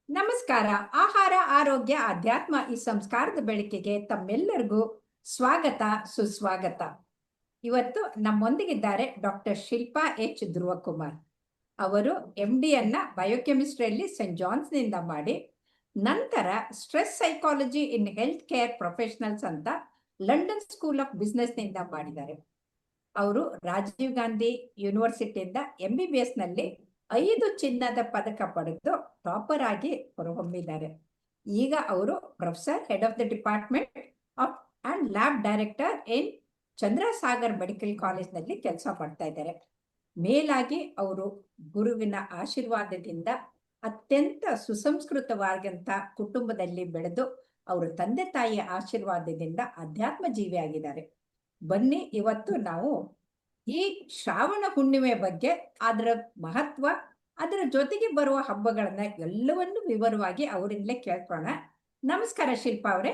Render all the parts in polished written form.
ನಮಸ್ಕಾರ. ಆಹಾರ, ಆರೋಗ್ಯ, ಅಧ್ಯಾತ್ಮ ಈ ಸಂಸ್ಕಾರದ ಬೆಳಕಿಗೆ ತಮ್ಮೆಲ್ಲರಿಗೂ ಸ್ವಾಗತ, ಸುಸ್ವಾಗತ. ಇವತ್ತು ನಮ್ಮೊಂದಿಗಿದ್ದಾರೆ ಡಾಕ್ಟರ್ ಶಿಲ್ಪಾ ಎಚ್ ಧ್ರುವಕುಮಾರ್. ಅವರು MD ಬಯೋಕೆಮಿಸ್ಟ್ರಿಯಲ್ಲಿ ಸೆಂಟ್ ಜಾನ್ಸ್ನಿಂದ ಮಾಡಿ, ನಂತರ stress psychology in health care professionals ಅಂತ ಲಂಡನ್ ಸ್ಕೂಲ್ ಆಫ್ ಬಿಸ್ನೆಸ್ನಿಂದ ಮಾಡಿದ್ದಾರೆ. ಅವರು ರಾಜೀವ್ ಗಾಂಧಿ ಯೂನಿವರ್ಸಿಟಿಯಿಂದ MBBS ನಲ್ಲಿ 5 ಚಿನ್ನದ ಪದಕ ಪಡೆದು ಟಾಪರ್ ಆಗಿ ಹೊರಹೊಮ್ಮಿದ್ದಾರೆ. ಈಗ ಅವರು professor, head of the department of and lab director in Chandrasagar medical ಕಾಲೇಜ್ನಲ್ಲಿ ಕೆಲಸ ಮಾಡ್ತಾ ಇದ್ದಾರೆ. ಮೇಲಾಗಿ ಅವರು ಗುರುವಿನ ಆಶೀರ್ವಾದದಿಂದ ಅತ್ಯಂತ ಸುಸಂಸ್ಕೃತವಾದಂಥ ಕುಟುಂಬದಲ್ಲಿ ಬೆಳೆದು ಅವರ ತಂದೆ ತಾಯಿಯ ಆಶೀರ್ವಾದದಿಂದ ಅಧ್ಯಾತ್ಮ ಜೀವಿಯಾಗಿದ್ದಾರೆ. ಬನ್ನಿ, ಇವತ್ತು ನಾವು ಈ ಶ್ರಾವಣ ಹುಣ್ಣಿಮೆ ಬಗ್ಗೆ, ಅದರ ಮಹತ್ವ, ಅದರ ಜೊತೆಗೆ ಬರುವ ಹಬ್ಬಗಳನ್ನ ಎಲ್ಲವನ್ನು ವಿವರವಾಗಿ ಅವರಿಂದಲೇ ಕೇಳ್ಕೋಣ. ನಮಸ್ಕಾರ ಶಿಲ್ಪಾ ಅವರೇ.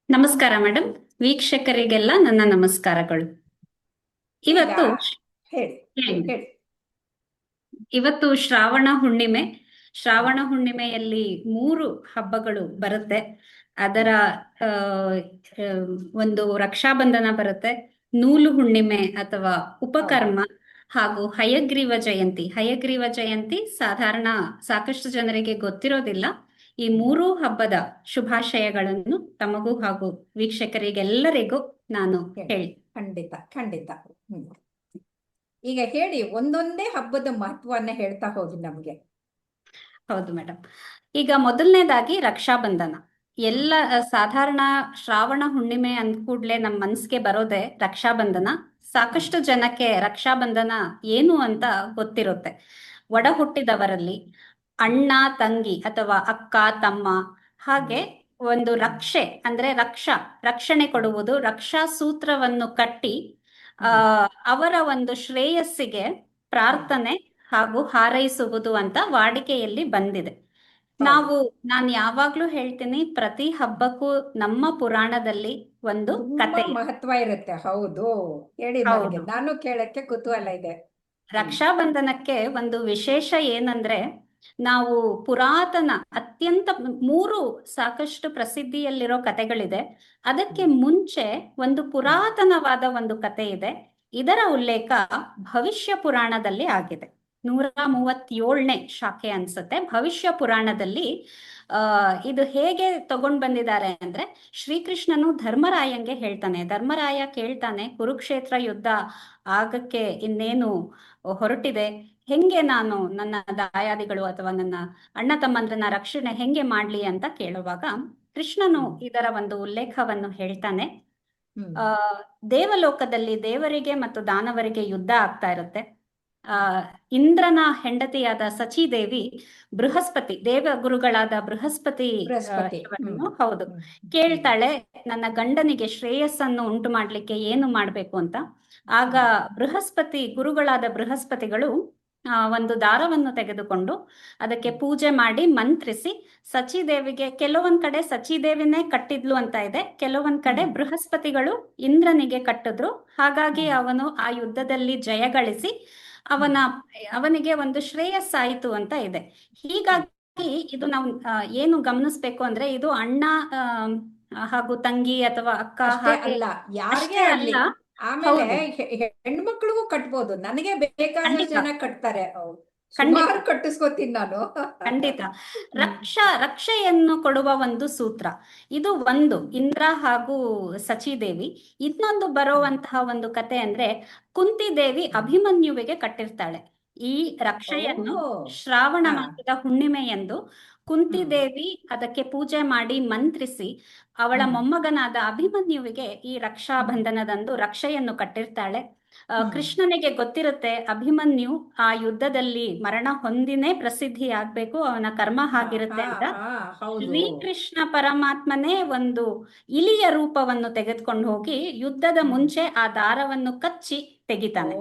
ನಮಸ್ಕಾರ ಮೇಡಮ್. ವೀಕ್ಷಕರಿಗೆಲ್ಲ ನನ್ನ ನಮಸ್ಕಾರಗಳು. ಇವತ್ತು ಹೇಳಿ. ಇವತ್ತು ಶ್ರಾವಣ ಹುಣ್ಣಿಮೆ. ಶ್ರಾವಣ ಹುಣ್ಣಿಮೆಯಲ್ಲಿ 3 ಹಬ್ಬಗಳು ಬರುತ್ತೆ. ಅದರ ಒಂದು ರಕ್ಷಾಬಂಧನ ಬರುತ್ತೆ, ನೂಲು ಹುಣ್ಣಿಮೆ ಅಥವಾ ಉಪಕರ್ಮ, ಹಾಗೂ ಹಯಗ್ರೀವ ಜಯಂತಿ. ಹಯಗ್ರೀವ ಜಯಂತಿ ಸಾಧಾರಣ ಸಾಕಷ್ಟು ಜನರಿಗೆ ಗೊತ್ತಿರೋದಿಲ್ಲ. ಈ 3 ಹಬ್ಬದ ಶುಭಾಶಯಗಳನ್ನು ತಮಗೂ ಹಾಗೂ ವೀಕ್ಷಕರಿಗೆಲ್ಲರಿಗೂ ನಾನು ಹೇಳಿ. ಖಂಡಿತ ಖಂಡಿತ. ಈಗ ಹೇಳಿ, ಒಂದೊಂದೇ ಹಬ್ಬದ ಮಹತ್ವವನ್ನ ಹೇಳ್ತಾ ಹೋಗಿ ನಮ್ಗೆ. ಹೌದು ಮೇಡಮ್. ಈಗ ಮೊದಲನೇದಾಗಿ ರಕ್ಷಾಬಂಧನ. ಎಲ್ಲ ಸಾಧಾರಣ ಶ್ರಾವಣ ಹುಣ್ಣಿಮೆ ಅಂದ ಕೂಡ್ಲೆ ನಮ್ಮ ಮನ್ಸಿಗೆ ಬರೋದೆ ರಕ್ಷಾಬಂಧನ. ಸಾಕಷ್ಟು ಜನಕ್ಕೆ ರಕ್ಷಾಬಂಧನ ಏನು ಅಂತ ಗೊತ್ತಿರುತ್ತೆ. ಒಡ ಹುಟ್ಟಿದವರಲ್ಲಿ ಅಣ್ಣ ತಂಗಿ ಅಥವಾ ಅಕ್ಕ ತಮ್ಮ, ಹಾಗೆ ಒಂದು ರಕ್ಷೆ ಅಂದ್ರೆ ರಕ್ಷಣೆ ಕೊಡುವುದು, ರಕ್ಷಾ ಸೂತ್ರವನ್ನು ಕಟ್ಟಿ ಅವರ ಒಂದು ಶ್ರೇಯಸ್ಸಿಗೆ ಪ್ರಾರ್ಥನೆ ಹಾಗೂ ಹಾರೈಸುವುದು ಅಂತ ವಾಡಿಕೆಯಲ್ಲಿ ಬಂದಿದೆ. ನಾನು ಯಾವಾಗ್ಲೂ ಹೇಳ್ತೀನಿ, ಪ್ರತಿ ಹಬ್ಬಕ್ಕೂ ನಮ್ಮ ಪುರಾಣದಲ್ಲಿ ಒಂದು ಕತೆ ಮಹತ್ವ ಇರುತ್ತೆ. ಹೌದು, ಹೇಳಿ. ನಾನು ಕೇಳಕ್ಕೆ ಕುತೂಹಲ ಇದೆ. ರಕ್ಷಾಬಂಧನಕ್ಕೆ ಒಂದು ವಿಶೇಷ ಏನಂದ್ರೆ, ನಾವು ಪುರಾತನ ಅತ್ಯಂತ 3 ಸಾಕಷ್ಟು ಪ್ರಸಿದ್ಧಿಯಲ್ಲಿರೋ ಕತೆಗಳಿದೆ. ಅದಕ್ಕೆ ಮುಂಚೆ ಒಂದು ಪುರಾತನವಾದ ಒಂದು ಕತೆ ಇದೆ. ಇದರ ಉಲ್ಲೇಖ ಭವಿಷ್ಯ ಪುರಾಣದಲ್ಲಿ ಆಗಿದೆ. 137ನೇ ಶಾಖೆ ಅನ್ಸುತ್ತೆ. ಭವಿಷ್ಯ ಪುರಾಣದಲ್ಲಿ ಇದು ಹೇಗೆ ತಗೊಂಡ್ ಬಂದಿದ್ದಾರೆ ಅಂದ್ರೆ, ಶ್ರೀಕೃಷ್ಣನು ಧರ್ಮರಾಯಂಗೆ ಹೇಳ್ತಾನೆ. ಧರ್ಮರಾಯ ಕೇಳ್ತಾನೆ, ಕುರುಕ್ಷೇತ್ರ ಯುದ್ಧ ಆಗಕ್ಕೆ ಇನ್ನೇನು ಹೊರಟಿದೆ, ಹೆಂಗೆ ನಾನು ನನ್ನ ದಾಯಾದಿಗಳು ಅಥವಾ ನನ್ನ ಅಣ್ಣ ತಮ್ಮಂದ್ರನ್ನ ರಕ್ಷಣೆ ಹೆಂಗೆ ಮಾಡ್ಲಿ ಅಂತ ಕೇಳುವಾಗ, ಕೃಷ್ಣನು ಇದರ ಒಂದು ಉಲ್ಲೇಖವನ್ನು ಹೇಳ್ತಾನೆ. ದೇವಲೋಕದಲ್ಲಿ ದೇವರಿಗೆ ಮತ್ತು ದಾನವರಿಗೆ ಯುದ್ಧ ಆಗ್ತಾ ಇರುತ್ತೆ. ಇಂದ್ರನ ಹೆಂಡತಿಯಾದ ಸಚೀದೇವಿ ಬೃಹಸ್ಪತಿ, ದೇವ ಗುರುಗಳಾದ ಬೃಹಸ್ಪತಿ ಹೌದು ಕೇಳ್ತಾಳೆ, ನನ್ನ ಗಂಡನಿಗೆ ಶ್ರೇಯಸ್ಸನ್ನು ಉಂಟು ಮಾಡ್ಲಿಕ್ಕೆ ಏನು ಮಾಡ್ಬೇಕು ಅಂತ. ಆಗ ಗುರುಗಳಾದ ಬೃಹಸ್ಪತಿಗಳು ಒಂದು ದಾರವನ್ನು ತೆಗೆದುಕೊಂಡು ಅದಕ್ಕೆ ಪೂಜೆ ಮಾಡಿ ಮಂತ್ರಿಸಿ ಸಚೀದೇವಿಗೆ, ಕೆಲವೊಂದ್ ಕಡೆ ಸಚೀದೇವಿನೇ ಕಟ್ಟಿದ್ಲು ಅಂತ ಇದೆ, ಕೆಲವೊಂದ್ ಕಡೆ ಬೃಹಸ್ಪತಿಗಳು ಇಂದ್ರನಿಗೆ ಕಟ್ಟಿದ್ರು. ಹಾಗಾಗಿ ಅವನು ಆ ಯುದ್ಧದಲ್ಲಿ ಜಯಗಳಿಸಿ ಅವನಿಗೆ ಒಂದು ಶ್ರೇಯಸ್ಸಾಯಿತು ಅಂತ ಇದೆ. ಹೀಗಾಗಿ ಇದು ನಾವು ಏನು ಗಮನಿಸ್ಬೇಕು ಅಂದ್ರೆ, ಇದು ಅಣ್ಣ ಹಾಗೂ ತಂಗಿ ಅಥವಾ ಅಕ್ಕ ಅಲ್ಲ, ಯಾರಿಗೆ ಅಲ್ಲ, ಆಮೇಲೆ ಹೆಣ್ಮಕ್ಳಿಗೂ ಕಟ್ಬೋದು. ನನಗೆ ಬೇಕಾದ ಜನ ಕಟ್ತಾರೆ, ಕಟ್ಟಿಸ್ಕೋತೀನಿ ನಾನು. ಖಂಡಿತ. ರಕ್ಷೆಯನ್ನು ಕೊಡುವ ಒಂದು ಸೂತ್ರ ಇದು. ಒಂದು ಇಂದ್ರ ಹಾಗೂ ಸಚೀದೇವಿ. ಇನ್ನೊಂದು ಬರುವಂತಹ ಒಂದು ಕತೆ ಅಂದ್ರೆ, ಕುಂತಿದೇವಿ ಅಭಿಮನ್ಯುವಿಗೆ ಕಟ್ಟಿರ್ತಾಳೆ ಈ ರಕ್ಷೆಯನ್ನು. ಶ್ರಾವಣ ಮಾಸದ ಹುಣ್ಣಿಮೆಯಂದು ಕುಂತಿದೇವಿ ಅದಕ್ಕೆ ಪೂಜೆ ಮಾಡಿ ಮಂತ್ರಿಸಿ ಅವಳ ಮೊಮ್ಮಗನಾದ ಅಭಿಮನ್ಯುವಿಗೆ ಈ ರಕ್ಷಾ ಬಂಧನದಂದು ರಕ್ಷೆಯನ್ನು ಕಟ್ಟಿರ್ತಾಳೆ. ಕೃಷ್ಣನಿಗೆ ಗೊತ್ತಿರುತ್ತೆ, ಅಭಿಮನ್ಯು ಆ ಯುದ್ಧದಲ್ಲಿ ಮರಣ ಹೊಂದಿನೇ ಪ್ರಸಿದ್ಧಿ ಆಗ್ಬೇಕು, ಅವನ ಕರ್ಮ ಹಾಗಿರುತ್ತೆ ಅಂತ. ಶ್ರೀಕೃಷ್ಣ ಪರಮಾತ್ಮನೇ ಒಂದು ಇಲಿಯ ರೂಪವನ್ನು ತೆಗೆದುಕೊಂಡು ಹೋಗಿ ಯುದ್ಧದ ಮುಂಚೆ ಆ ದಾರವನ್ನು ಕಚ್ಚಿ ತೆಗಿತಾನೆ.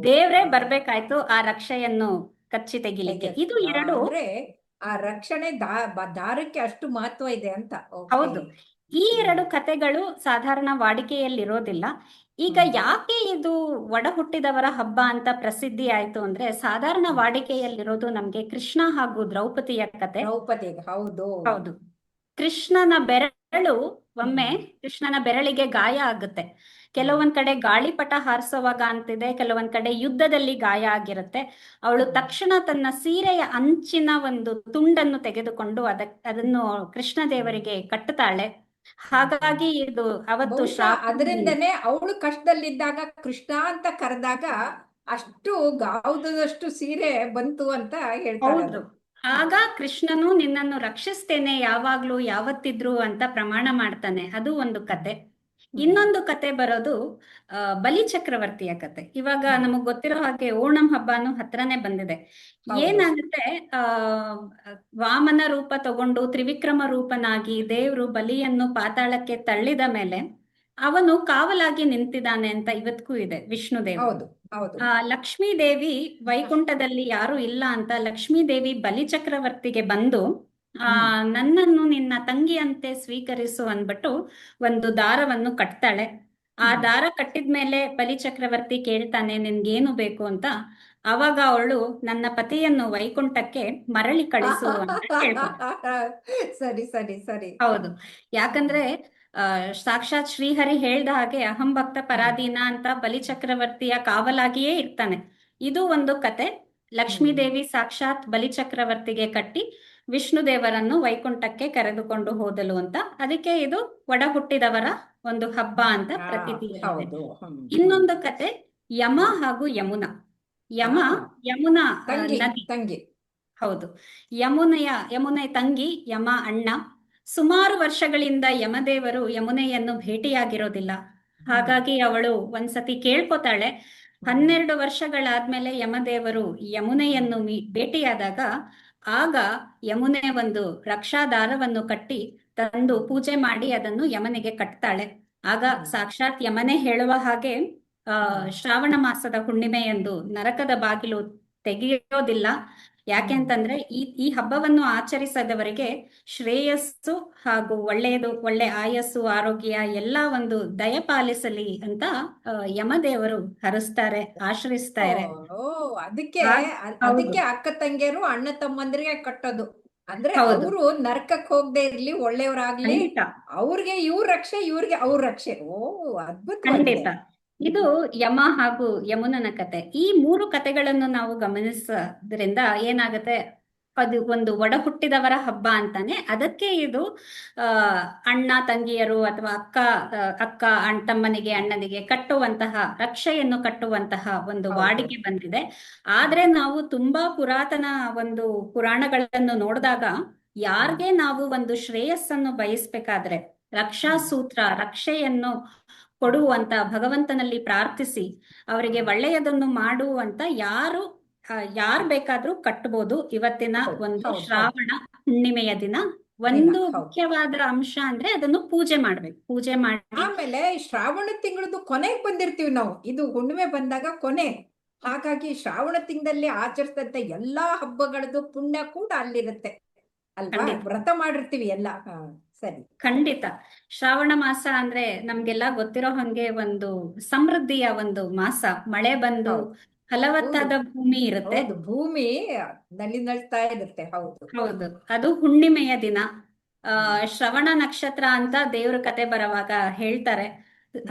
ದೇವ್ರೇ ಬರ್ಬೇಕಾಯ್ತು ಆ ರಕ್ಷೆಯನ್ನು ಕಚ್ಚಿ ತೆಗಿಲಿಕ್ಕೆ. ಇದು 2 ಆ ರಕ್ಷಣೆ ದಾರಕ್ಕೆ ಅಷ್ಟು ಮಹತ್ವ ಇದೆ ಅಂತ. ಹೌದು. ಈ ಎರಡು ಕಥೆಗಳು ಸಾಧಾರಣ ವಾಡಿಕೆಯಲ್ಲಿರೋದಿಲ್ಲ. ಈಗ ಯಾಕೆ ಇದು ಒಡ ಹುಟ್ಟಿದವರ ಹಬ್ಬ ಅಂತ ಪ್ರಸಿದ್ಧಿ ಆಯ್ತು ಅಂದ್ರೆ, ಸಾಧಾರಣ ವಾಡಿಕೆಯಲ್ಲಿರೋದು ನಮ್ಗೆ ಕೃಷ್ಣ ಹಾಗೂ ದ್ರೌಪದಿಯ ಕತೆ. ದ್ರೌಪದಿ, ಹೌದು. ಹೌದು. ಕೃಷ್ಣನ ಬೆರಳು ಒಮ್ಮೆ ಕೃಷ್ಣನ ಬೆರಳಿಗೆ ಗಾಯ ಆಗುತ್ತೆ. ಕೆಲವೊಂದ್ ಕಡೆ ಗಾಳಿಪಟ ಹಾರಿಸುವಾಗ ಅಂತಿದೆ, ಕೆಲವೊಂದ್ ಕಡೆ ಯುದ್ಧದಲ್ಲಿ ಗಾಯ ಆಗಿರುತ್ತೆ. ಅವಳು ತಕ್ಷಣ ತನ್ನ ಸೀರೆಯ ಅಂಚಿನ ಒಂದು ತುಂಡನ್ನು ತೆಗೆದುಕೊಂಡು ಅದನ್ನು ಕೃಷ್ಣ ದೇವರಿಗೆ ಕಟ್ಟುತ್ತಾಳೆ. ಹಾಗಾಗಿ ಇದು ಅವತ್ತು ಅದರಿಂದನೇ ಅವಳು ಕಷ್ಟದಲ್ಲಿದ್ದಾಗ ಕೃಷ್ಣ ಅಂತ ಕರೆದಾಗ ಅಷ್ಟು ಗಾವುದಷ್ಟು ಸೀರೆ ಬಂತು ಅಂತ ಹೇಳ್ತಾರೆ. ಹೌದು. ಆಗ ಕೃಷ್ಣನು ನಿನ್ನನ್ನು ರಕ್ಷಿಸ್ತೇನೆ ಯಾವಾಗ್ಲೂ ಯಾವತ್ತಿದ್ರು ಅಂತ ಪ್ರಮಾಣ ಮಾಡ್ತಾನೆ. ಅದು ಒಂದು ಕತೆ. ಇನ್ನೊಂದು ಕತೆ ಬರೋದು ಬಲಿ ಚಕ್ರವರ್ತಿಯ ಕತೆ. ಇವಾಗ ನಮಗ್ ಗೊತ್ತಿರೋ ಹಾಗೆ ಓಣಂ ಹಬ್ಬನು ಹತ್ರನೇ ಬಂದಿದೆ. ಏನಾಗುತ್ತೆ, ವಾಮನ ರೂಪ ತಗೊಂಡು ತ್ರಿವಿಕ್ರಮ ರೂಪನಾಗಿ ದೇವ್ರು ಬಲಿಯನ್ನು ಪಾತಾಳಕ್ಕೆ ತಳ್ಳಿದ ಮೇಲೆ ಅವನು ಕಾವಲಾಗಿ ನಿಂತಿದ್ದಾನೆ ಅಂತ ಇವತ್ತಿಗೂ ಇದೆ ವಿಷ್ಣು ದೇವರು. ಲಕ್ಷ್ಮೀ ದೇವಿ ವೈಕುಂಠದಲ್ಲಿ ಯಾರು ಇಲ್ಲ ಅಂತ ಲಕ್ಷ್ಮೀ ದೇವಿ ಬಲಿ ಚಕ್ರವರ್ತಿಗೆ ಬಂದು ನನ್ನನ್ನು ನಿನ್ನ ತಂಗಿಯಂತೆ ಸ್ವೀಕರಿಸು ಅಂದ್ಬಿಟ್ಟು ಒಂದು ದಾರವನ್ನು ಕಟ್ತಾಳೆ. ಆ ದಾರ ಕಟ್ಟಿದ್ಮೇಲೆ ಬಲಿ ಚಕ್ರವರ್ತಿ ಕೇಳ್ತಾನೆ ನಿನ್ಗೇನು ಬೇಕು ಅಂತ. ಅವಾಗ ಅವಳು ನನ್ನ ಪತಿಯನ್ನು ವೈಕುಂಠಕ್ಕೆ ಮರಳಿ ಕಳಿಸು ಅಂತ ಕೇಳ್ತಾಳೆ. ಸರಿ ಸರಿ ಸರಿ. ಹೌದು. ಯಾಕಂದ್ರೆ ಸಾಕ್ಷಾತ್ ಶ್ರೀಹರಿ ಹೇಳ್ದ ಹಾಗೆ ಅಹಂ ಭಕ್ತ ಪರಾಧೀನ ಅಂತ ಬಲಿ ಚಕ್ರವರ್ತಿಯ ಕಾವಲಾಗಿಯೇ ಇರ್ತಾನೆ. ಇದು ಒಂದು ಕತೆ. ಲಕ್ಷ್ಮೀ ದೇವಿ ಸಾಕ್ಷಾತ್ ಬಲಿ ಚಕ್ರವರ್ತಿಗೆ ಕಟ್ಟಿ ವಿಷ್ಣು ದೇವರನ್ನು ವೈಕುಂಠಕ್ಕೆ ಕರೆದುಕೊಂಡು ಹೋದಲು ಅಂತ. ಅದಕ್ಕೆ ಇದು ಒಡ ಹುಟ್ಟಿದವರ ಒಂದು ಹಬ್ಬ ಅಂತ ಪ್ರತೀತಿ. ಇನ್ನೊಂದು ಕತೆ ಯಮ ಹಾಗೂ ಯಮುನಾ. ಯಮುನಾ ನದಿ. ಹೌದು. ಯಮುನೆ ತಂಗಿ, ಯಮ ಅಣ್ಣ. ಸುಮಾರು ವರ್ಷಗಳಿಂದ ಯಮದೇವರು ಯಮುನೆಯನ್ನು ಭೇಟಿಯಾಗಿರೋದಿಲ್ಲ. ಹಾಗಾಗಿ ಅವಳು ಒಂದ್ಸತಿ ಕೇಳ್ಕೊತಾಳೆ. 12 ವರ್ಷಗಳಾದ್ಮೇಲೆ ಯಮದೇವರು ಯಮುನೆಯನ್ನು ಭೇಟಿಯಾದಾಗ ಆಗ ಯಮುನೆ ಒಂದು ರಕ್ಷಾದಾರವನ್ನು ಕಟ್ಟಿ ತಂದು ಪೂಜೆ ಮಾಡಿ ಅದನ್ನು ಯಮನಿಗೆ ಕಟ್ತಾಳೆ. ಆಗ ಸಾಕ್ಷಾತ್ ಯಮನೆ ಹೇಳುವ ಹಾಗೆ ಶ್ರಾವಣ ಮಾಸದ ಹುಣ್ಣಿಮೆಯಂದು ನರಕದ ಬಾಗಿಲು ತೆಗೆಯೋದಿಲ್ಲ. ಯಾಕೆಂತಂದ್ರೆ ಈ ಹಬ್ಬವನ್ನು ಆಚರಿಸದವರಿಗೆ ಶ್ರೇಯಸ್ಸು ಹಾಗೂ ಒಳ್ಳೆ ಆಯಸ್ಸು, ಆರೋಗ್ಯ ಎಲ್ಲ ಒಂದು ದಯ ಪಾಲಿಸಲಿ ಅಂತ ಯಮದೇವರು ಹರಿಸ್ತಾರೆ, ಆಶ್ರಯಿಸ್ತಾರೆ. ಅದಕ್ಕೆ ಅಕ್ಕ ತಂಗಿಯರು ಅಣ್ಣ ತಮ್ಮಂದ್ರಿಗೆ ಕಟ್ಟೋದು. ಅಂದ್ರೆ ಅವರು ನರಕಕ್ಕೆ ಹೋಗದೆ ಇರ್ಲಿ, ಒಳ್ಳೆಯವರಾಗ್ಲಿ, ಅವ್ರಿಗೆ ಇವ್ರ ರಕ್ಷೆ, ಇವ್ರಿಗೆ ಅವ್ರ ರಕ್ಷೆ. ಅದ್ಭುತ. ಖಂಡಿತ. ಇದು ಯಮ ಹಾಗೂ ಯಮುನನ ಕತೆ. ಈ 3 ಕತೆಗಳನ್ನು ನಾವು ಗಮನಿಸೋದ್ರಿಂದ ಏನಾಗುತ್ತೆ, ಅದು ಒಂದು ಒಡ ಹುಟ್ಟಿದವರ ಹಬ್ಬ ಅಂತಾನೆ. ಅದಕ್ಕೆ ಇದು ಅಣ್ಣ ತಂಗಿಯರು ಅಥವಾ ಅಕ್ಕ ತಮ್ಮನಿಗೆ ಅಣ್ಣನಿಗೆ ಕಟ್ಟುವಂತಹ, ರಕ್ಷೆಯನ್ನು ಕಟ್ಟುವಂತಹ ಒಂದು ವಾಡಿಕೆ ಬಂದಿದೆ. ಆದ್ರೆ ನಾವು ತುಂಬಾ ಪುರಾತನ ಒಂದು ಪುರಾಣಗಳನ್ನು ನೋಡಿದಾಗ ಯಾರಿಗೆ ನಾವು ಒಂದು ಶ್ರೇಯಸ್ಸನ್ನು ಬಯಸ್ಬೇಕಾದ್ರೆ ರಕ್ಷಾ ಸೂತ್ರ, ರಕ್ಷೆಯನ್ನು ಕೊಡುವಂತ ಭಗವಂತನಲ್ಲಿ ಪ್ರಾರ್ಥಿಸಿ ಅವರಿಗೆ ಒಳ್ಳೆಯದನ್ನು ಮಾಡುವಂತ ಯಾರು ಬೇಕಾದ್ರೂ ಕಟ್ಟಬಹುದು. ಇವತ್ತಿನ ಒಂದು ಶ್ರಾವಣ ಹುಣ್ಣಿಮೆಯ ದಿನ ಒಂದು ಮುಖ್ಯವಾದ ಅಂಶ ಅಂದ್ರೆ ಅದನ್ನು ಪೂಜೆ ಮಾಡ್ಬೇಕು. ಪೂಜೆ ಮಾಡಿ ಆಮೇಲೆ ಶ್ರಾವಣ ತಿಂಗಳದ್ದು ಕೊನೆಗೆ ಬಂದಿರ್ತೀವಿ ನಾವು. ಇದು ಹುಣ್ಣಿಮೆ ಬಂದಾಗ ಕೊನೆ. ಹಾಗಾಗಿ ಶ್ರಾವಣ ತಿಂಗಳಲ್ಲಿ ಆಚರಿಸಿದಂತ ಎಲ್ಲಾ ಹಬ್ಬಗಳದ್ದು ಪುಣ್ಯ ಕೂಡ ಅಲ್ಲಿರುತ್ತೆ ಅಲ್ವಾ? ವ್ರತ ಮಾಡಿರ್ತೀವಿ ಎಲ್ಲ. ಸರಿ. ಖಂಡಿತ. ಶ್ರಾವಣ ಮಾಸ ಅಂದ್ರೆ ನಮ್ಗೆಲ್ಲ ಗೊತ್ತಿರೋ ಹಂಗೆ ಒಂದು ಸಮೃದ್ಧಿಯ ಒಂದು ಮಾಸ. ಮಳೆ ಬಂದು ಫಲವತ್ತಾದ ಭೂಮಿ ಇರುತ್ತೆ. ಭೂಮಿ ನಳಿನಳ್ತಾ ಇರುತ್ತೆ. ಹೌದು. ಅದು ಹುಣ್ಣಿಮೆಯ ದಿನ. ಶ್ರವಣ ನಕ್ಷತ್ರ ಅಂತ ದೇವ್ರ ಕತೆ ಬರುವಾಗ ಹೇಳ್ತಾರೆ.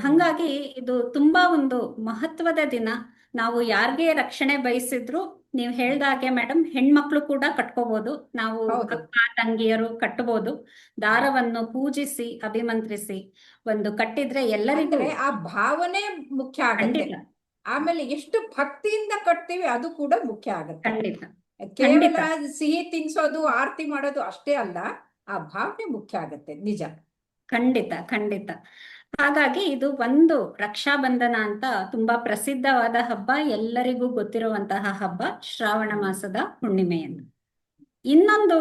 ಹಂಗಾಗಿ ಇದು ತುಂಬಾ ಒಂದು ಮಹತ್ವದ ದಿನ. ನಾವು ಯಾರಿಗೆ ರಕ್ಷಣೆ ಬಯಸಿದ್ರು ನೀವ್ ಹೇಳ್ದಾಗೆ ಮೇಡಮ್, ಹೆಣ್ಮಕ್ಳು ಕೂಡ ಕಟ್ಕೋಬಹುದು. ನಾವು ಅಕ್ಕ ತಂಗಿಯರು ಕಟ್ಟಬಹುದು. ದಾರವನ್ನು ಪೂಜಿಸಿ ಅಭಿಮಂತ್ರಿಸಿ ಒಂದು ಕಟ್ಟಿದ್ರೆ ಎಲ್ಲರಿಗೂ ಆ ಭಾವನೆ ಮುಖ್ಯ ಆಗುತ್ತೆ. ಆಮೇಲೆ ಎಷ್ಟು ಭಕ್ತಿಯಿಂದ ಕಟ್ತೀವಿ ಅದು ಕೂಡ ಮುಖ್ಯ ಆಗುತ್ತೆ. ಕೇವಲ ಸಿಹಿ ತಿನ್ಸೋದು, ಆರತಿ ಮಾಡೋದು ಅಷ್ಟೇ ಅಲ್ಲ, ಆ ಭಾವನೆ ಮುಖ್ಯ ಆಗುತ್ತೆ. ನಿಜ. ಖಂಡಿತ. ಹಾಗಾಗಿ ಇದು ಒಂದು ರಕ್ಷಾಬಂಧನ ಅಂತ ತುಂಬಾ ಪ್ರಸಿದ್ಧವಾದ ಹಬ್ಬ, ಎಲ್ಲರಿಗೂ ಗೊತ್ತಿರುವಂತಹ ಹಬ್ಬ, ಶ್ರಾವಣ ಮಾಸದ ಹುಣ್ಣಿಮೆಯನ್ನು. ಇನ್ನೊಂದು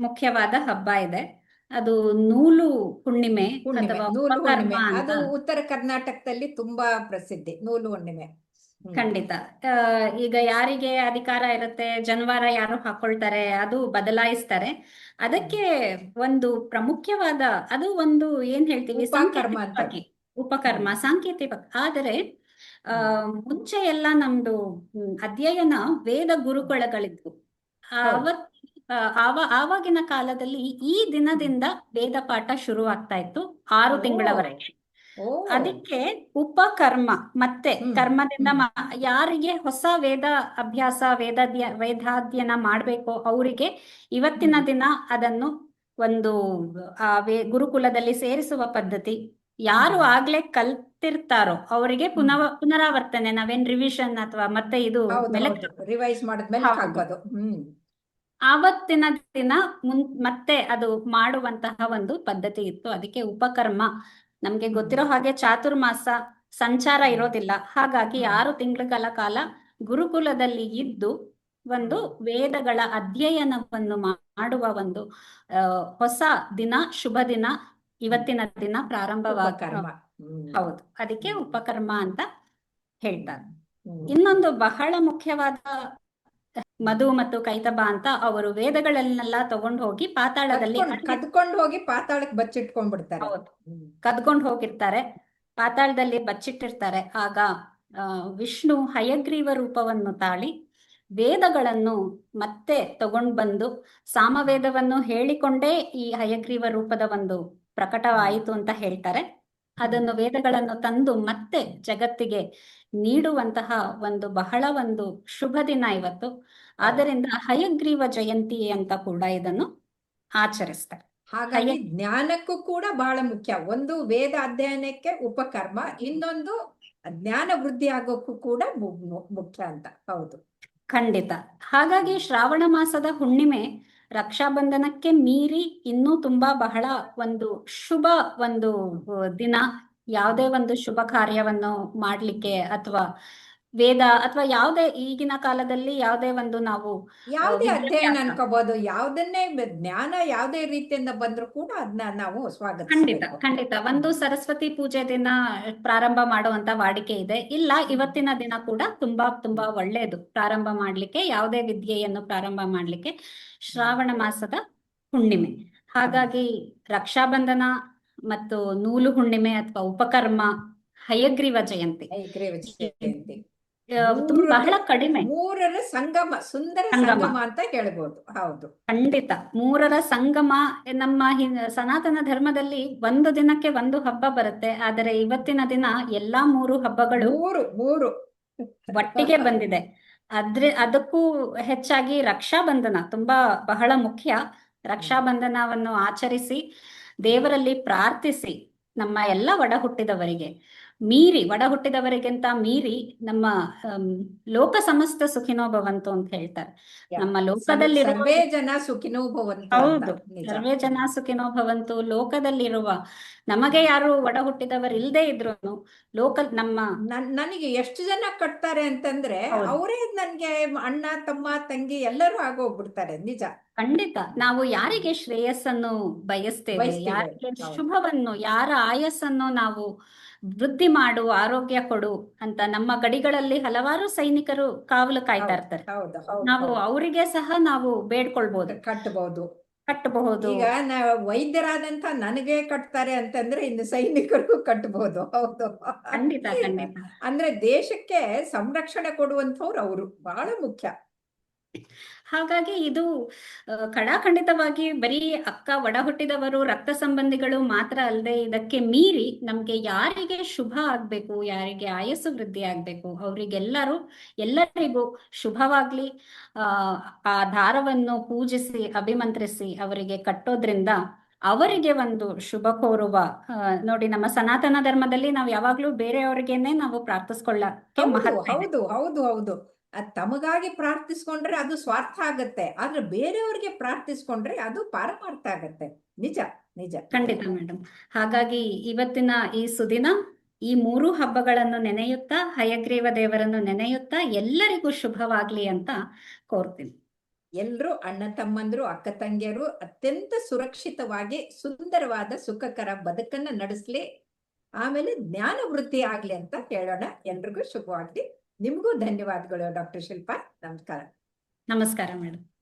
ಮುಖ್ಯವಾದ ಹಬ್ಬ ಇದೆ, ಅದು ನೂಲು ಹುಣ್ಣಿಮೆ ಅಥವಾ ಅದು ಉತ್ತರ ಕರ್ನಾಟಕದಲ್ಲಿ ತುಂಬಾ ಪ್ರಸಿದ್ಧಿ. ನೂಲು ಹುಣ್ಣಿಮೆ ಖಂಡಿತ. ಈಗ ಯಾರಿಗೆ ಅಧಿಕಾರ ಇರುತ್ತೆ, ಜನವಾರ ಯಾರು ಹಾಕೊಳ್ತಾರೆ, ಅದು ಬದಲಾಯಿಸ್ತಾರೆ. ಅದಕ್ಕೆ ಒಂದು ಪ್ರಮುಖವಾದ, ಅದು ಒಂದು ಏನ್ ಹೇಳ್ತೀವಿ, ಉಪಕರ್ಮ ಅಂತ. ಸಾಂಕೇತಿಕವಾಗಿ ಉಪಕರ್ಮ, ಸಾಂಕೇತಿಕ. ಆದರೆ ಮುಂಚೆ ಎಲ್ಲ ನಮ್ದು ಅಧ್ಯಯನ ವೇದ ಗುರುಕುಲಗಳಿದ್ವು. ಅವತ್ ಆವಾಗಿನ ಕಾಲದಲ್ಲಿ ಈ ದಿನದಿಂದ ವೇದ ಪಾಠ ಶುರು ಆಗ್ತಾ ಇತ್ತು 6 ತಿಂಗಳವರೆಗೆ. ಅದಕ್ಕೆ ಉಪಕರ್ಮ ಮತ್ತೆ ಕರ್ಮದಿಂದ ಯಾರಿಗೆ ಹೊಸ ವೇದ ಅಭ್ಯಾಸ, ವೇದಾಧ್ಯಯನ ಮಾಡ್ಬೇಕೋ ಅವರಿಗೆ ಇವತ್ತಿನ ದಿನ ಅದನ್ನು ಒಂದು ಗುರುಕುಲದಲ್ಲಿ ಸೇರಿಸುವ ಪದ್ಧತಿ. ಯಾರು ಆಗ್ಲೇ ಕಲ್ತಿರ್ತಾರೋ ಅವರಿಗೆ ಪುನರಾವರ್ತನೆ, ನಾವೇನ್ ರಿವಿಷನ್ ಅಥವಾ ಮತ್ತೆ ಇದು ರಿವೈಸ್ ಮಾಡಿದ್ಮೇಲೆ ಹಾಕೋದು. ಆವತ್ತಿನ ದಿನ ಮತ್ತೆ ಅದು ಮಾಡುವಂತಹ ಒಂದು ಪದ್ಧತಿ ಇತ್ತು. ಅದಕ್ಕೆ ಉಪಕರ್ಮ. ನಮ್ಗೆ ಗೊತ್ತಿರೋ ಹಾಗೆ ಚಾತುರ್ಮಾಸ ಸಂಚಾರ ಇರೋದಿಲ್ಲ. ಹಾಗಾಗಿ 6 ತಿಂಗಳ ಕಾಲ ಗುರುಕುಲದಲ್ಲಿ ಇದ್ದು ಒಂದು ವೇದಗಳ ಅಧ್ಯಯನವನ್ನು ಮಾಡುವ ಒಂದು ಹೊಸ ದಿನ, ಶುಭ ದಿನ ಇವತ್ತಿನ ದಿನ ಪ್ರಾರಂಭವಾಗ. ಹೌದು, ಅದಕ್ಕೆ ಉಪಕರ್ಮ ಅಂತ ಹೇಳ್ತಾರೆ. ಇನ್ನೊಂದು ಬಹಳ ಮುಖ್ಯವಾದ ಮಧು ಮತ್ತು ಕೈತಬ ಅಂತ, ಅವರು ವೇದಗಳನ್ನೆಲ್ಲ ತಗೊಂಡು ಹೋಗಿ ಪಾತಾಳದಲ್ಲಿ ಕದ್ಕೊಂಡು ಹೋಗಿ ಪಾತಾಳಕ್ಕೆ ಬಚ್ಚಿಟ್ಕೊಂಡ್ಬಿಡ್ತಾರೆ. ಹೌದು, ಕದ್ಕೊಂಡು ಹೋಗಿರ್ತಾರೆ, ಪಾತಾಳದಲ್ಲಿ ಬಚ್ಚಿಟ್ಟಿರ್ತಾರೆ. ಆಗ ವಿಷ್ಣು ಹಯಗ್ರೀವ ರೂಪವನ್ನು ತಾಳಿ ವೇದಗಳನ್ನು ಮತ್ತೆ ತಗೊಂಡು ಬಂದು, ಸಾಮವೇದವನ್ನು ಹೇಳಿಕೊಂಡೇ ಈ ಹಯಗ್ರೀವ ರೂಪದ ಒಂದು ಪ್ರಕಟವಾಯಿತು ಅಂತ ಹೇಳ್ತಾರೆ. ಅದನ್ನು ವೇದಗಳನ್ನು ತಂದು ಮತ್ತೆ ಜಗತ್ತಿಗೆ ನೀಡುವಂತಹ ಒಂದು ಬಹಳ ಒಂದು ಶುಭ ದಿನ ಇವತ್ತು. ಆದ್ದರಿಂದ ಹಯಗ್ರೀವ ಜಯಂತಿ ಅಂತ ಕೂಡ ಇದನ್ನು ಆಚರಿಸ್ತಾರೆ. ಹಾಗಾಗಿ ಜ್ಞಾನಕ್ಕೂ ಕೂಡ ಬಹಳ ಮುಖ್ಯ. ಒಂದು ವೇದ ಅಧ್ಯಯನಕ್ಕೆ ಉಪಕರ್ಮ, ಇನ್ನೊಂದು ಜ್ಞಾನ ವೃದ್ಧಿ ಆಗೋಕ್ಕೂ ಕೂಡ ಮುಖ್ಯ ಅಂತ. ಹೌದು, ಖಂಡಿತ. ಹಾಗಾಗಿ ಶ್ರಾವಣ ಮಾಸದ ಹುಣ್ಣಿಮೆ ರಕ್ಷಾಬಂಧನಕ್ಕೆ ಮೀರಿ ಇನ್ನೂ ತುಂಬಾ ಬಹಳ ಒಂದು ಶುಭ ಒಂದು ದಿನ. ಯಾವುದೇ ಒಂದು ಶುಭ ಕಾರ್ಯವನ್ನು ಮಾಡ್ಲಿಕ್ಕೆ ಅಥವಾ ವೇದ ಅಥವಾ ಯಾವುದೇ ಈಗಿನ ಕಾಲದಲ್ಲಿ ಯಾವುದೇ ಒಂದು ನಾವು ಯಾವುದೇ ಅಧ್ಯಯನ ಅನ್ಕೋಬಹುದು, ಯಾವುದನ್ನೇ ಜ್ಞಾನ ಯಾವುದೇ ರೀತಿಯಿಂದ ಬಂದ್ರು ಕೂಡ ಅದನ್ನ ನಾವು ಸ್ವಾಗತ. ಖಂಡಿತ. ಒಂದು ಸರಸ್ವತಿ ಪೂಜೆ ದಿನ ಪ್ರಾರಂಭ ಮಾಡುವಂತ ವಾಡಿಕೆ ಇದೆ. ಇಲ್ಲ, ಇವತ್ತಿನ ದಿನ ಕೂಡ ತುಂಬಾ ಒಳ್ಳೆಯದು ಪ್ರಾರಂಭ ಮಾಡ್ಲಿಕ್ಕೆ, ಯಾವುದೇ ವಿದ್ಯೆಯನ್ನು ಪ್ರಾರಂಭ ಮಾಡ್ಲಿಕ್ಕೆ ಶ್ರಾವಣ ಮಾಸದ ಹುಣ್ಣಿಮೆ. ಹಾಗಾಗಿ ರಕ್ಷಾಬಂಧನ ಮತ್ತು ನೂಲು ಹುಣ್ಣಿಮೆ ಅಥವಾ ಉಪಕರ್ಮ, ಹಯಗ್ರೀವ ಜಯಂತಿ ಬಹಳ ಕಡಿಮೆ. 3ರ ಸಂಗಮ, ಸುಂದರ ಸಂಗಮ ಅಂತ ಹೇಳ್ಬೋದು. ಹೌದು, ಖಂಡಿತ. 3ರ ಸಂಗಮ. ನಮ್ಮ ಸನಾತನ ಧರ್ಮದಲ್ಲಿ ಒಂದು ದಿನಕ್ಕೆ ಒಂದು ಹಬ್ಬ ಬರುತ್ತೆ, ಆದರೆ ಇವತ್ತಿನ ದಿನ ಎಲ್ಲಾ 3 ಹಬ್ಬಗಳು ಮೂರು ಒಟ್ಟಿಗೆ ಬಂದಿದೆ. ಅದಕ್ಕೂ ಹೆಚ್ಚಾಗಿ ರಕ್ಷಾಬಂಧನ ತುಂಬಾ ಬಹಳ ಮುಖ್ಯ. ರಕ್ಷಾಬಂಧನವನ್ನು ಆಚರಿಸಿ ದೇವರಲ್ಲಿ ಪ್ರಾರ್ಥಿಸಿ ನಮ್ಮ ಎಲ್ಲ ಒಡ ಹುಟ್ಟಿದವರಿಗಿಂತ ಮೀರಿ ನಮ್ಮ ಲೋಕ ಸಮಸ್ತ ಸುಖಿನೋ ಭವಂತು ಅಂತ ಹೇಳ್ತಾರೆ. ನಮ್ಮ ಲೋಕದಲ್ಲಿ ಸರ್ವೇ ಜನ ಸುಖಿನೋ ಭವಂತು. ಹೌದು, ಸರ್ವೇ ಜನ ಸುಖಿನೋ ಭವಂತು. ಲೋಕದಲ್ಲಿರುವ ನಮಗೆ ಯಾರು ಒಡ ಹುಟ್ಟಿದವರು ಇಲ್ಲದೆ ಇದ್ರು ನನಗೆ ಎಷ್ಟು ಜನ ಕಟ್ತಾರೆ ಅಂತಂದ್ರೆ ಅವರೇ ನನ್ಗೆ ಅಣ್ಣ, ತಮ್ಮ, ತಂಗಿ ಎಲ್ಲರೂ ಆಗೋಗ್ಬಿಡ್ತಾರೆ. ನಿಜ, ಖಂಡಿತ. ನಾವು ಯಾರಿಗೆ ಶ್ರೇಯಸ್ಸನ್ನು ಬಯಸ್ತೇವೆ, ಯಾರಿಗೆ ಶುಭವನ್ನು, ಯಾರ ಆಯಸ್ಸನ್ನು ನಾವು ವೃದ್ಧಿ ಮಾಡು, ಆರೋಗ್ಯ ಕೊಡು ಅಂತ ನಮ್ಮ ಗಡಿಗಳಲ್ಲಿ ಹಲವಾರು ಸೈನಿಕರು ಕಾವಲು ಕಾಯ್ತಾ ಇರ್ತಾರೆ. ನಾವು ಅವರಿಗೆ ಸಹ ನಾವು ಬೇಡ್ಕೊಳ್ಬಹುದು, ಕಟ್ಟಬಹುದು. ಈಗ ವೈದ್ಯರಾದಂತ ನನಗೆ ಕಟ್ತಾರೆ ಅಂತಂದ್ರೆ ಇನ್ನು ಸೈನಿಕರಿಗೂ ಕಟ್ಟಬಹುದು. ಹೌದು, ಖಂಡಿತ. ಅಂದ್ರೆ ದೇಶಕ್ಕೆ ಸಂರಕ್ಷಣೆ ಕೊಡುವಂತವ್ರು ಅವರು ಬಹಳ ಮುಖ್ಯ. ಹಾಗಾಗಿ ಇದು ಖಂಡಿತವಾಗಿ ಬರೀ ಒಡ ಹುಟ್ಟಿದವರು, ರಕ್ತ ಸಂಬಂಧಿಗಳು ಮಾತ್ರ ಅಲ್ಲದೆ, ಇದಕ್ಕೆ ಮೀರಿ ನಮ್ಗೆ ಯಾರಿಗೆ ಶುಭ ಆಗ್ಬೇಕು, ಯಾರಿಗೆ ಆಯಸ್ಸು ವೃದ್ಧಿ ಆಗ್ಬೇಕು, ಎಲ್ಲರಿಗೂ ಶುಭವಾಗ್ಲಿ. ಆ ದಾರವನ್ನು ಪೂಜಿಸಿ ಅಭಿಮಂತ್ರಿಸಿ ಅವರಿಗೆ ಕಟ್ಟೋದ್ರಿಂದ ಅವರಿಗೆ ಒಂದು ಶುಭ ಕೋರುವ. ನೋಡಿ, ನಮ್ಮ ಸನಾತನ ಧರ್ಮದಲ್ಲಿ ನಾವು ಯಾವಾಗ್ಲೂ ಬೇರೆಯವರಿಗೇನೆ ನಾವು ಪ್ರಾರ್ಥಿಸ್ಕೊಳ್ಳಕ್ಕೆ ಹೌದು ಹೌದು ಹೌದು. ತಮಗಾಗಿ ಪ್ರಾರ್ಥಿಸ್ಕೊಂಡ್ರೆ ಅದು ಸ್ವಾರ್ಥ ಆಗತ್ತೆ, ಆದ್ರೆ ಬೇರೆಯವ್ರಿಗೆ ಪ್ರಾರ್ಥಿಸ್ಕೊಂಡ್ರೆ ಅದು ಪಾರಮಾರ್ಥ ಆಗತ್ತೆ. ನಿಜ ನಿಜ, ಖಂಡಿತ ಮೇಡಮ್. ಹಾಗಾಗಿ ಇವತ್ತಿನ ಈ ಸುದಿನ ಈ 3 ಹಬ್ಬಗಳನ್ನು ನೆನೆಯುತ್ತಾ, ಹಯಗ್ರೀವ ದೇವರನ್ನು ನೆನೆಯುತ್ತಾ ಎಲ್ಲರಿಗೂ ಶುಭವಾಗ್ಲಿ ಅಂತ ಕೋರ್ತೀನಿ. ಎಲ್ರು ಅಣ್ಣ ತಮ್ಮಂದ್ರು, ಅಕ್ಕ ತಂಗಿಯರು ಅತ್ಯಂತ ಸುರಕ್ಷಿತವಾಗಿ ಸುಂದರವಾದ ಸುಖಕರ ಬದುಕನ್ನ ನಡೆಸ್ಲಿ, ಆಮೇಲೆ ಜ್ಞಾನ ವೃದ್ಧಿ ಆಗ್ಲಿ ಅಂತ ಹೇಳೋಣ. ಎಲ್ರಿಗೂ ಶುಭವಾಗ್ಲಿ. ನಿಮಗೂ ಧನ್ಯವಾದಗಳು ಡಾಕ್ಟರ್ ಶಿಲ್ಪಾ. ನಮಸ್ಕಾರ. ನಮಸ್ಕಾರ ಮೇಡಮ್.